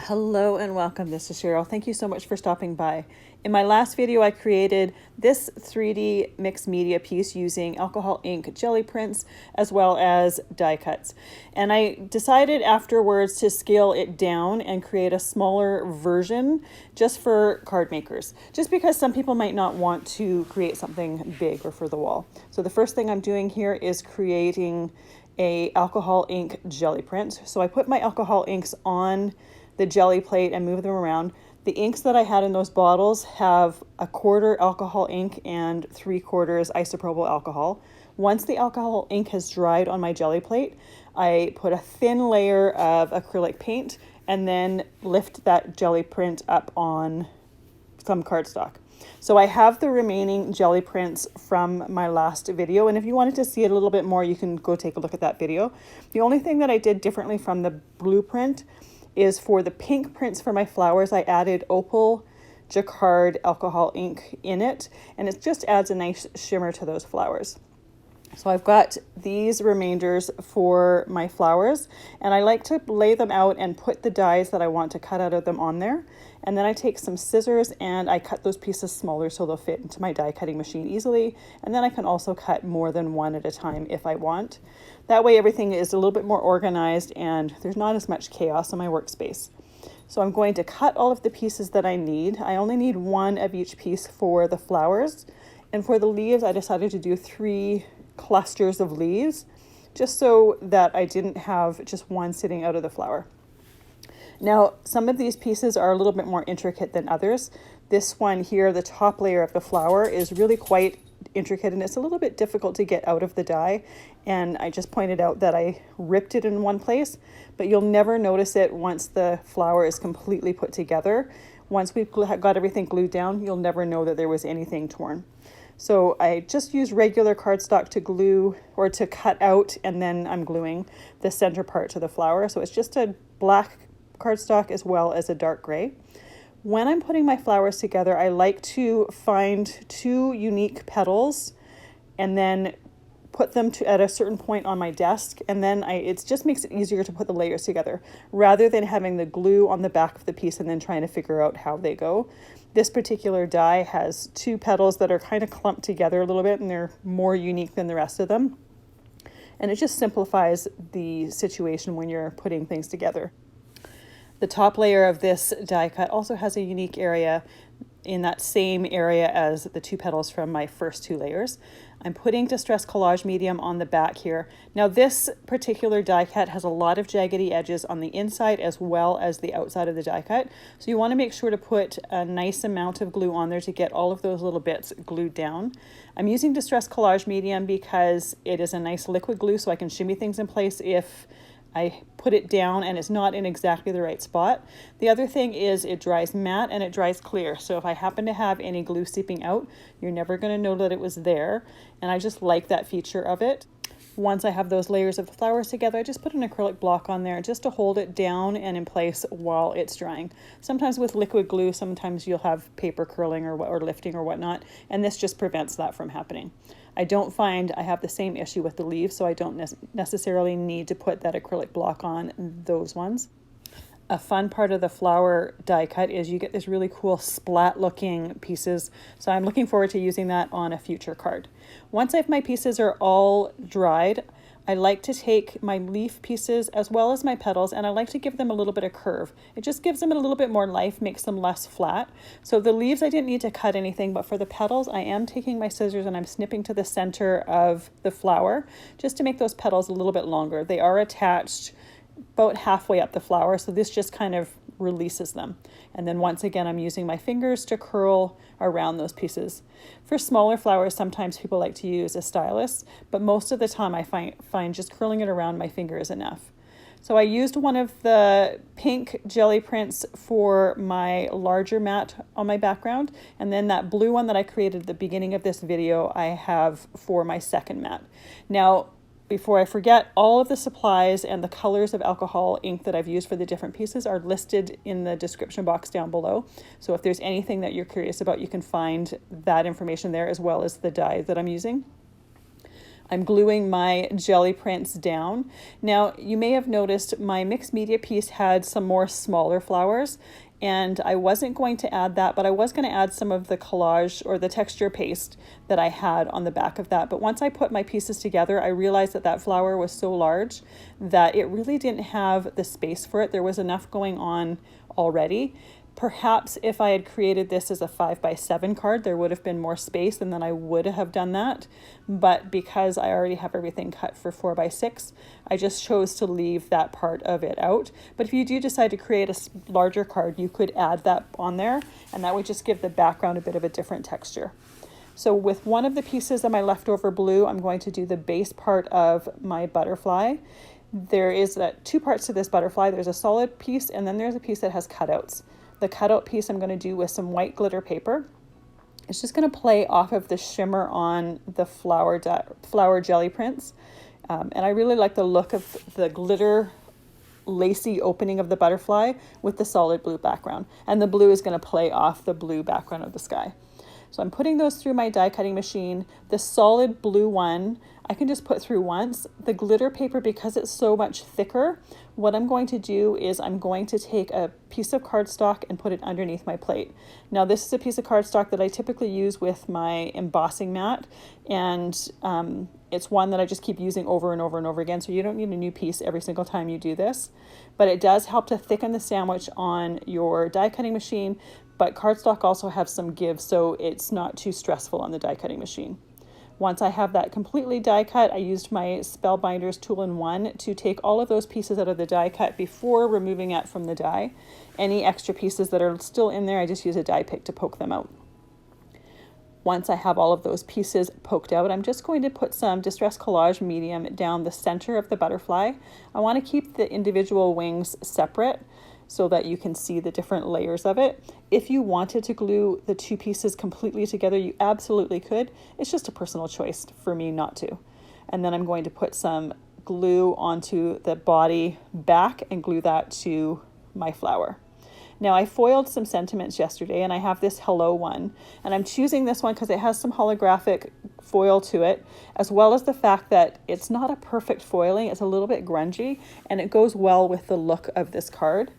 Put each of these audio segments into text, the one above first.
Hello and welcome. This is Cheryl. Thank you so much for stopping by. In my last video, I created this 3D mixed media piece using alcohol ink jelly prints as well as die cuts. And I decided afterwards to scale it down and create a smaller version just for card makers, just because some people might not want to create something big or for the wall. So the first thing I'm doing here is creating a alcohol ink jelly print. So I put my alcohol inks on the jelly plate and move them around. The inks that I had in those bottles have 1/4 alcohol ink and 3/4 isopropyl alcohol. Once the alcohol ink has dried on my jelly plate, I put a thin layer of acrylic paint and then lift that jelly print up on some cardstock. So I have the remaining jelly prints from my last video, and if you wanted to see it a little bit more, you can go take a look at that video. The only thing that I did differently from the blueprint is for the pink prints for my flowers, I added opal jacquard alcohol ink in it, and it just adds a nice shimmer to those flowers. So I've got these remainders for my flowers, and I like to lay them out and put the dies that I want to cut out of them on there. And then I take some scissors and I cut those pieces smaller so they'll fit into my die cutting machine easily. And then I can also cut more than one at a time if I want. That way everything is a little bit more organized and there's not as much chaos in my workspace. So I'm going to cut all of the pieces that I need. I only need one of each piece for the flowers. And for the leaves, I decided to do 3 clusters of leaves, just so that I didn't have just one sitting out of the flower. Now, some of these pieces are a little bit more intricate than others. This one here, the top layer of the flower, is really quite intricate and it's a little bit difficult to get out of the die. And I just pointed out that I ripped it in one place, but you'll never notice it once the flower is completely put together. Once we've got everything glued down, you'll never know that there was anything torn. So I just use regular cardstock to glue or to cut out, and then I'm gluing the center part to the flower. So it's just a black cardstock as well as a dark gray. When I'm putting my flowers together, I like to find 2 unique petals and then put them at a certain point on my desk, and then it just makes it easier to put the layers together rather than having the glue on the back of the piece and then trying to figure out how they go. This particular die has 2 petals that are kind of clumped together a little bit, and they're more unique than the rest of them. And it just simplifies the situation when you're putting things together. The top layer of this die cut also has a unique area in that same area as the 2 petals from my first 2 layers. I'm putting Distress Collage medium on the back here. Now this particular die cut has a lot of jaggedy edges on the inside as well as the outside of the die cut. So you want to make sure to put a nice amount of glue on there to get all of those little bits glued down. I'm using Distress Collage medium because it is a nice liquid glue, so I can shimmy things in place if I put it down and it's not in exactly the right spot. The other thing is it dries matte and it dries clear. So if I happen to have any glue seeping out, you're never going to know that it was there. And I just like that feature of it. Once I have those layers of the flowers together, I just put an acrylic block on there just to hold it down and in place while it's drying. Sometimes with liquid glue, sometimes you'll have paper curling or lifting or whatnot, and this just prevents that from happening. I don't find I have the same issue with the leaves, so I don't necessarily need to put that acrylic block on those ones. A fun part of the flower die cut is you get this really cool splat looking pieces. So I'm looking forward to using that on a future card. Once my pieces are all dried, I like to take my leaf pieces as well as my petals, and I like to give them a little bit of curve. It just gives them a little bit more life, makes them less flat. So the leaves, I didn't need to cut anything, but for the petals, I am taking my scissors and I'm snipping to the center of the flower just to make those petals a little bit longer. They are attached about halfway up the flower, so this just kind of releases them. And then once again, I'm using my fingers to curl around those pieces. For smaller flowers, sometimes people like to use a stylus, but most of the time I find just curling it around my finger is enough. So I used one of the pink jelly prints for my larger mat on my background, and then that blue one that I created at the beginning of this video I have for my second mat. Now, before I forget, all of the supplies and the colors of alcohol ink that I've used for the different pieces are listed in the description box down below. So if there's anything that you're curious about, you can find that information there as well as the dye that I'm using. I'm gluing my jelly prints down. Now, you may have noticed my mixed media piece had some more smaller flowers, and I wasn't going to add that, but I was going to add some of the collage or the texture paste that I had on the back of that. But once I put my pieces together, I realized that that flower was so large that it really didn't have the space for it. There was enough going on already. Perhaps if I had created this as a 5x7 card, there would have been more space, and then I would have done that. But because I already have everything cut for 4x6, I just chose to leave that part of it out. But if you do decide to create a larger card, you could add that on there, and that would just give the background a bit of a different texture. So with one of the pieces of my leftover blue, I'm going to do the base part of my butterfly. There is two parts to this butterfly. There's a solid piece, and then there's a piece that has cutouts. The cutout piece I'm going to do with some white glitter paper. It's just going to play off of the shimmer on the flower jelly prints. And I really like the look of the glitter lacy opening of the butterfly with the solid blue background. And the blue is going to play off the blue background of the sky. So I'm putting those through my die cutting machine. The solid blue one, I can just put through once. The glitter paper, because it's so much thicker, what I'm going to do is I'm going to take a piece of cardstock and put it underneath my plate. Now this is a piece of cardstock that I typically use with my embossing mat, and it's one that I just keep using over and over and over again, so you don't need a new piece every single time you do this. But it does help to thicken the sandwich on your die cutting machine, but cardstock also has some give, so it's not too stressful on the die cutting machine. Once I have that completely die cut, I used my Spellbinders tool-in-one to take all of those pieces out of the die cut before removing it from the die. Any extra pieces that are still in there, I just use a die pick to poke them out. Once I have all of those pieces poked out, I'm just going to put some Distress Collage medium down the center of the butterfly. I want to keep the individual wings separate so that you can see the different layers of it. If you wanted to glue the two pieces completely together, you absolutely could. It's just a personal choice for me not to. And then I'm going to put some glue onto the body back and glue that to my flower. Now I foiled some sentiments yesterday, and I have this hello one, and I'm choosing this one because it has some holographic foil to it, as well as the fact that it's not a perfect foiling. It's a little bit grungy, and it goes well with the look of this card.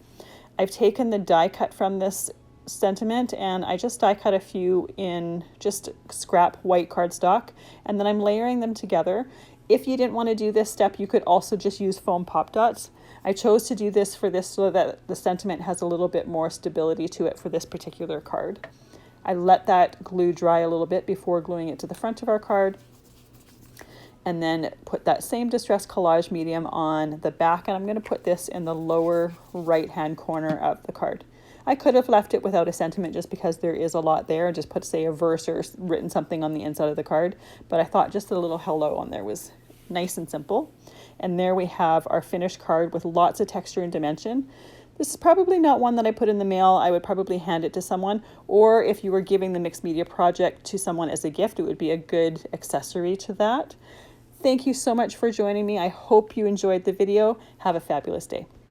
I've taken the die cut from this sentiment, and I just die cut a few in just scrap white cardstock, and then I'm layering them together. If you didn't want to do this step, you could also just use foam pop dots. I chose to do this for this so that the sentiment has a little bit more stability to it for this particular card. I let that glue dry a little bit before gluing it to the front of our card, and then put that same Distress Collage medium on the back, and I'm going to put this in the lower right hand corner of the card. I could have left it without a sentiment just because there is a lot there, and just put, say, a verse or written something on the inside of the card, but I thought just a little hello on there was nice and simple. And there we have our finished card with lots of texture and dimension. This is probably not one that I put in the mail. I would probably hand it to someone, or if you were giving the mixed media project to someone as a gift, it would be a good accessory to that. Thank you so much for joining me. I hope you enjoyed the video. Have a fabulous day.